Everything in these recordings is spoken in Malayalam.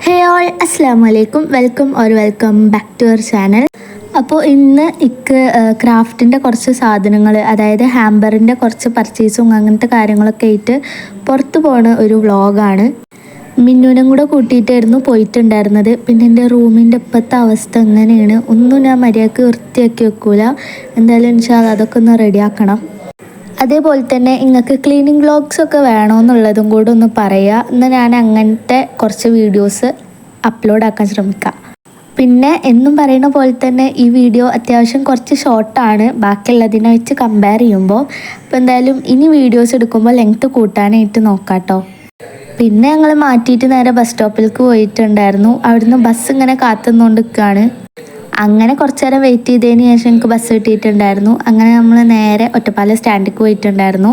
ഹേ ഓൾ, അസ്സലാമു അലൈക്കും. Welcome back to our channel. അപ്പോൾ ഇന്ന് ക്രാഫ്റ്റിൻ്റെ കുറച്ച് സാധനങ്ങൾ, അതായത് ഹാമ്പറിൻ്റെ കുറച്ച് പർച്ചേസും അങ്ങനത്തെ കാര്യങ്ങളൊക്കെ ആയിട്ട് പുറത്ത് പോണ ഒരു വ്ളോഗാണ്. മിന്നുവിനും കൂടെ കൂട്ടിയിട്ടായിരുന്നു പോയിട്ടുണ്ടായിരുന്നത്. പിന്നെ എൻ്റെ റൂമിൻ്റെ ഇപ്പോഴത്തെ അവസ്ഥ എങ്ങനെയാണ്, ഒന്നും ഞാൻ മര്യാദക്ക് വൃത്തിയാക്കി വെക്കൂല. എന്തായാലും ഇൻഷാല്ലാ അതൊക്കെ ഒന്ന് റെഡിയാക്കണം. അതേപോലെ തന്നെ നിങ്ങൾക്ക് ക്ലീനിങ് വ്ളോഗ്സ് ഒക്കെ വേണമെന്നുള്ളതും കൂടെ ഒന്ന് പറയുക. എന്നാൽ ഞാൻ അങ്ങനത്തെ കുറച്ച് വീഡിയോസ് അപ്ലോഡ് ആക്കാൻ ശ്രമിക്കാം. പിന്നെ എന്നും പറയുന്ന പോലെ തന്നെ ഈ വീഡിയോ അത്യാവശ്യം കുറച്ച് ഷോർട്ടാണ് ബാക്കിയുള്ളതിനെ വെച്ച് കമ്പയർ ചെയ്യുമ്പോൾ. അപ്പോൾ എന്തായാലും ഇനി വീഡിയോസ് എടുക്കുമ്പോൾ ലെങ്ത്ത് കൂട്ടാനായിട്ട് നോക്കാം കേട്ടോ. പിന്നെ ഞങ്ങൾ മാറ്റിയിട്ട് നേരെ ബസ് സ്റ്റോപ്പിലേക്ക് പോയിട്ടുണ്ടായിരുന്നു. അവിടുന്ന് ബസ് ഇങ്ങനെ കാത്തുനിന്നുകൊണ്ട് നിൽക്കുകയാണ്. അങ്ങനെ കുറച്ച് നേരം വെയിറ്റ് ചെയ്തതിന് ശേഷം എനിക്ക് ബസ് കിട്ടിയിട്ടുണ്ടായിരുന്നു. അങ്ങനെ നമ്മൾ നേരെ ഒറ്റപ്പാലം സ്റ്റാൻഡിലേക്ക് പോയിട്ടുണ്ടായിരുന്നു.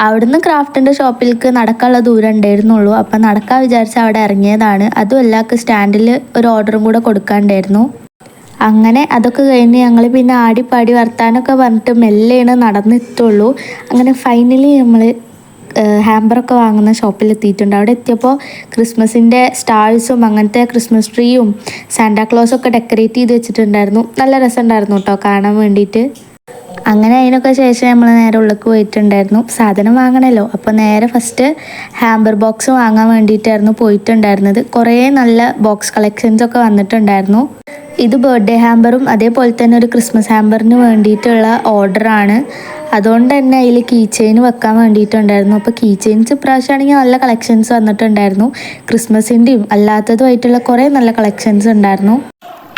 അവിടുന്ന് ക്രാഫ്റ്റിൻ്റെ ഷോപ്പിലേക്ക് നടക്കാനുള്ള ദൂരം ഉണ്ടായിരുന്നുള്ളൂ. അപ്പം നടക്കാൻ വിചാരിച്ച് അവിടെ ഇറങ്ങിയതാണ്. അതുമല്ല സ്റ്റാൻഡിൽ ഒരു ഓർഡറും കൂടെ കൊടുക്കാണ്ടായിരുന്നു. അങ്ങനെ അതൊക്കെ കഴിഞ്ഞ് ഞങ്ങൾ പിന്നെ ആടിപ്പാടി വർത്താനൊക്കെ പറഞ്ഞിട്ട് മെല്ലെയാണ് നടന്നെത്തുള്ളൂ. അങ്ങനെ ഫൈനലി നമ്മൾ ഹാമ്പറൊക്കെ വാങ്ങുന്ന ഷോപ്പിലെത്തിയിട്ടുണ്ട്. അവിടെ എത്തിയപ്പോൾ ക്രിസ്മസിൻ്റെ സ്റ്റാഴ്സും അങ്ങനത്തെ ക്രിസ്മസ് ട്രീയും സാന്റാക്ലോസൊക്കെ ഡെക്കറേറ്റ് ചെയ്ത് വെച്ചിട്ടുണ്ടായിരുന്നു. നല്ല രസമുണ്ടായിരുന്നു കേട്ടോ കാണാൻ വേണ്ടിയിട്ട്. അങ്ങനെ അതിനൊക്കെ ശേഷം നമ്മൾ നേരെ ഉള്ളിലേക്ക് പോയിട്ടുണ്ടായിരുന്നു. സാധനം വാങ്ങണമല്ലോ, അപ്പോൾ നേരെ ഫസ്റ്റ് ഹാമ്പർ ബോക്സ് വാങ്ങാൻ വേണ്ടിയിട്ടായിരുന്നു പോയിട്ടുണ്ടായിരുന്നത്. കുറേ നല്ല ബോക്സ് കളക്ഷൻസൊക്കെ വന്നിട്ടുണ്ടായിരുന്നു. ഇത് ബർത്ത്ഡേ ഹാമ്പറും അതേപോലെ തന്നെ ഒരു ക്രിസ്മസ് ഹാമ്പറിന് വേണ്ടിയിട്ടുള്ള ഓർഡറാണ്. അതുകൊണ്ട് തന്നെ അതിൽ കീ ചെയിൻ വെക്കാൻ വേണ്ടിയിട്ടുണ്ടായിരുന്നു. അപ്പോൾ കീ ചെയിൻസ് ഇപ്രാവശ്യമാണെങ്കിൽ നല്ല കളക്ഷൻസ് വന്നിട്ടുണ്ടായിരുന്നു. ക്രിസ്മസിൻ്റെയും അല്ലാത്തതുമായിട്ടുള്ള കുറേ നല്ല കളക്ഷൻസ് ഉണ്ടായിരുന്നു.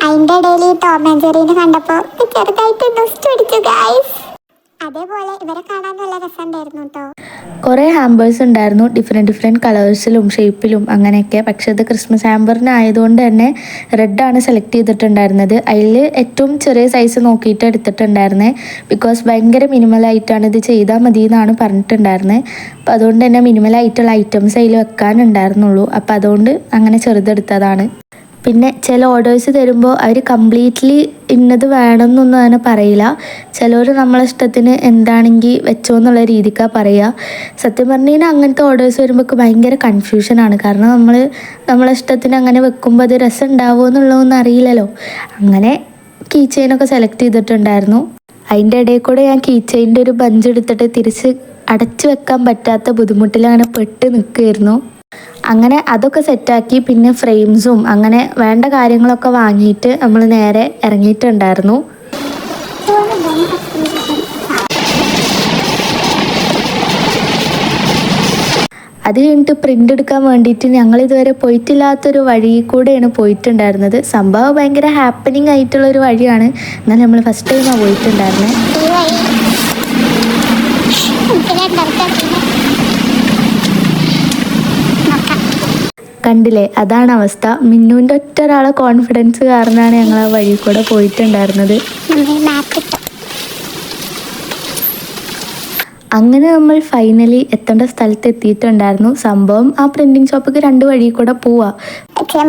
അതിൻ്റെ ഇടയിൽ ടോം ആൻഡ് ജെറിനെ കണ്ടപ്പോൾ ചെറുതായിട്ട് നുസ്റ്റ് പിടിച്ചു ഗൈസ്. അതേപോലെ ഇവരെ കാണാൻ നല്ല രസമുണ്ടായിരുന്നു കേട്ടോ. കുറേ ഹാമ്പേഴ്സ് ഉണ്ടായിരുന്നു, ഡിഫറെൻറ്റ് കളേഴ്സിലും ഷേപ്പിലും അങ്ങനെയൊക്കെ. പക്ഷെ ഇത് ക്രിസ്മസ് ഹാമ്പറിനായതുകൊണ്ട് തന്നെ റെഡാണ് സെലക്ട് ചെയ്തിട്ടുണ്ടായിരുന്നത്. അതിൽ ഏറ്റവും ചെറിയ സൈസ് നോക്കിയിട്ട് എടുത്തിട്ടുണ്ടായിരുന്നത്. ബിക്കോസ് ഭയങ്കര മിനിമലായിട്ടാണ് ഇത് ചെയ്താൽ മതി എന്നാണ് പറഞ്ഞിട്ടുണ്ടായിരുന്നത്. അപ്പോൾ അതുകൊണ്ട് തന്നെ മിനിമലായിട്ടുള്ള ഐറ്റംസ് അതിൽ വെക്കാനുണ്ടായിരുന്നുള്ളൂ. അപ്പോൾ അതുകൊണ്ട് അങ്ങനെ ചെറുതെടുത്തതാണ്. പിന്നെ ചില ഓർഡേഴ്സ് തരുമ്പോൾ അവർ കംപ്ലീറ്റ്ലി ഇന്നത് വേണമെന്നൊന്നും അങ്ങനെ പറയില്ല. ചിലർ നമ്മളെ ഇഷ്ടത്തിന് എന്താണെങ്കിൽ വെച്ചോ എന്നുള്ള രീതിക്കാണ് പറയുക. സത്യം പറഞ്ഞു കഴിഞ്ഞാൽ അങ്ങനത്തെ ഓർഡേഴ്സ് വരുമ്പോൾ ഭയങ്കര കൺഫ്യൂഷനാണ്. കാരണം നമ്മളെ ഇഷ്ടത്തിന് അങ്ങനെ വെക്കുമ്പോൾ അത് രസം ഉണ്ടാവുമോ എന്നുള്ളതൊന്നും അറിയില്ലല്ലോ. അങ്ങനെ കീ ചെയിനൊക്കെ സെലക്ട് ചെയ്തിട്ടുണ്ടായിരുന്നു. അതിൻ്റെ ഇടയിൽ കൂടെ ഞാൻ കീ ചെയിൻ്റെ ഒരു ബഞ്ച് എടുത്തിട്ട് തിരിച്ച് അടച്ചു വെക്കാൻ പറ്റാത്ത ബുദ്ധിമുട്ടിൽ അങ്ങനെ പെട്ട് നിൽക്കുമായിരുന്നു. അങ്ങനെ അതൊക്കെ സെറ്റാക്കി പിന്നെ ഫ്രെയിംസും അങ്ങനെ വേണ്ട കാര്യങ്ങളൊക്കെ വാങ്ങിയിട്ട് നമ്മൾ നേരെ ഇറങ്ങിയിട്ടുണ്ടായിരുന്നു. അത് കഴിഞ്ഞിട്ട് പ്രിൻ്റ് എടുക്കാൻ വേണ്ടിയിട്ട് ഞങ്ങൾ ഇതുവരെ പോയിട്ടില്ലാത്തൊരു വഴി കൂടെയാണ് പോയിട്ടുണ്ടായിരുന്നത്. സംഭവം ഭയങ്കര ഹാപ്പനിങ് ആയിട്ടുള്ളൊരു വഴിയാണ്. എന്നാൽ നമ്മൾ ഫസ്റ്റ് ടൈമാണ് പോയിട്ടുണ്ടായിരുന്നത്. കണ്ടില്ലേ, അതാണ് അവസ്ഥ. മിന്നുവിൻ്റെ ഒറ്റ ഒരാളെ കോൺഫിഡൻസ് കാരണമാണ് ഞങ്ങൾ ആ വഴി കൂടെ പോയിട്ടുണ്ടായിരുന്നത്. അങ്ങനെ നമ്മൾ ഫൈനലി എത്തേണ്ട സ്ഥലത്ത് എത്തിയിട്ടുണ്ടായിരുന്നു. സംഭവം ആ പ്രിന്റിംഗ് ഷോപ്പിക്ക് 2 വഴി കൂടെ പോവാ.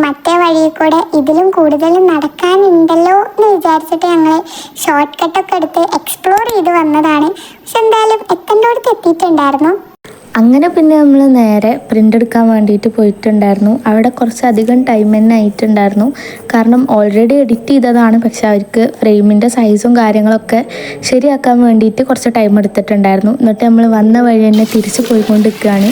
മറ്റേ വഴി കൂടെ ഇതിലും കൂടുതൽ നടക്കാനുണ്ടല്ലോ എന്ന് വിചാരിച്ചിട്ട് ഞങ്ങൾ ഷോർട്ട് കട്ടൊക്കെ എടുത്ത് എക്സ്പ്ലോർ ചെയ്ത് വന്നതാണ്. പക്ഷെ എന്തായാലും എത്തേണ്ടടുത്ത് എത്തിയിട്ടുണ്ടായിരുന്നു. അങ്ങനെ പിന്നെ നമ്മൾ നേരെ പ്രിൻ്റ് എടുക്കാൻ വേണ്ടിയിട്ട് പോയിട്ടുണ്ടായിരുന്നു. അവിടെ കുറച്ചധികം ടൈം തന്നെ ആയിട്ടുണ്ടായിരുന്നു. കാരണം ഓൾറെഡി എഡിറ്റ് ചെയ്തതാണ്. പക്ഷെ അവർക്ക് ഫ്രെയിമിൻ്റെ സൈസും കാര്യങ്ങളൊക്കെ ശരിയാക്കാൻ വേണ്ടിയിട്ട് കുറച്ച് ടൈം എടുത്തിട്ടുണ്ടായിരുന്നു. എന്നിട്ട് നമ്മൾ വന്ന വഴി തന്നെ തിരിച്ച് പോയിക്കൊണ്ടിരിക്കുകയാണ്.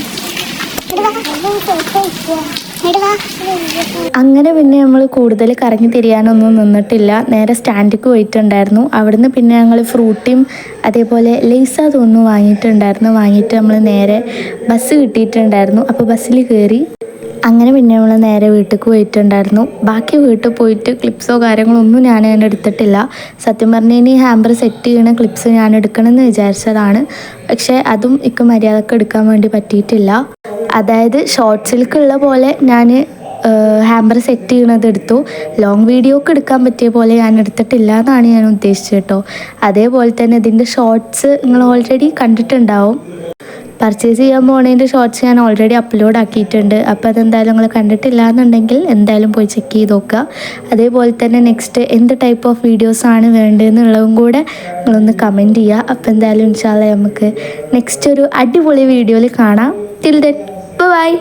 അങ്ങനെ പിന്നെ നമ്മൾ കൂടുതൽ കറങ്ങി തിരിയാനൊന്നും നിന്നിട്ടില്ല. നേരെ സ്റ്റാൻഡിലേക്ക് പോയിട്ടുണ്ടായിരുന്നു. അവിടുന്ന് പിന്നെ ഞങ്ങൾ ഫ്രൂട്ടിയും അതേപോലെ ലേസ തോന്നുന്നു വാങ്ങിയിട്ട് നമ്മൾ നേരെ ബസ് കിട്ടിയിട്ടുണ്ടായിരുന്നു. അപ്പോൾ ബസ്സിൽ കയറി അങ്ങനെ പിന്നെ നമ്മൾ നേരെ വീട്ടിലേക്ക് പോയിട്ടുണ്ടായിരുന്നു. ബാക്കി വീട്ടിൽ പോയിട്ട് ക്ലിപ്സോ കാര്യങ്ങളോ ഒന്നും ഞാൻ എടുത്തിട്ടില്ല. സത്യം പറഞ്ഞു കഴിഞ്ഞാൽ ഹാമ്പർ സെറ്റ് ചെയ്യണ ക്ലിപ്സ് ഞാൻ എടുക്കണമെന്ന് വിചാരിച്ചതാണ്. പക്ഷേ അതും മര്യാദക്ക് എടുക്കാൻ വേണ്ടി പറ്റിയിട്ടില്ല. അതായത് ഷോർട്സിലേക്കുള്ള പോലെ ഞാൻ ഹാമ്പർ സെറ്റ് ചെയ്യണത് എടുത്തു. ലോങ് വീഡിയോക്ക് എടുക്കാൻ പറ്റിയ പോലെ ഞാൻ എടുത്തിട്ടില്ല എന്നാണ് ഞാൻ ഉദ്ദേശിച്ചത് കേട്ടോ. അതേപോലെ തന്നെ ഇതിൻ്റെ ഷോർട്സ് നിങ്ങൾ ഓൾറെഡി കണ്ടിട്ടുണ്ടാവും. പർച്ചേസ് ചെയ്യാൻ പോകുന്നതിൻ്റെ ഷോർട്സ് ഞാൻ ഓൾറെഡി അപ്ലോഡ് ആക്കിയിട്ടുണ്ട്. അപ്പോൾ അതെന്തായാലും നിങ്ങൾ കണ്ടിട്ടില്ല എന്നുണ്ടെങ്കിൽ എന്തായാലും പോയി ചെക്ക് ചെയ്ത് നോക്കുക. അതേപോലെ തന്നെ നെക്സ്റ്റ് എന്ത് ടൈപ്പ് ഓഫ് വീഡിയോസാണ് വേണ്ടതെന്നുള്ളതും കൂടെ നിങ്ങളൊന്ന് കമൻറ്റ് ചെയ്യുക. അപ്പോൾ എന്തായാലും ഇൻഷാല്ലാ നമുക്ക് നെക്സ്റ്റ് ഒരു അടിപൊളി വീഡിയോയിൽ കാണാം. Till then bye.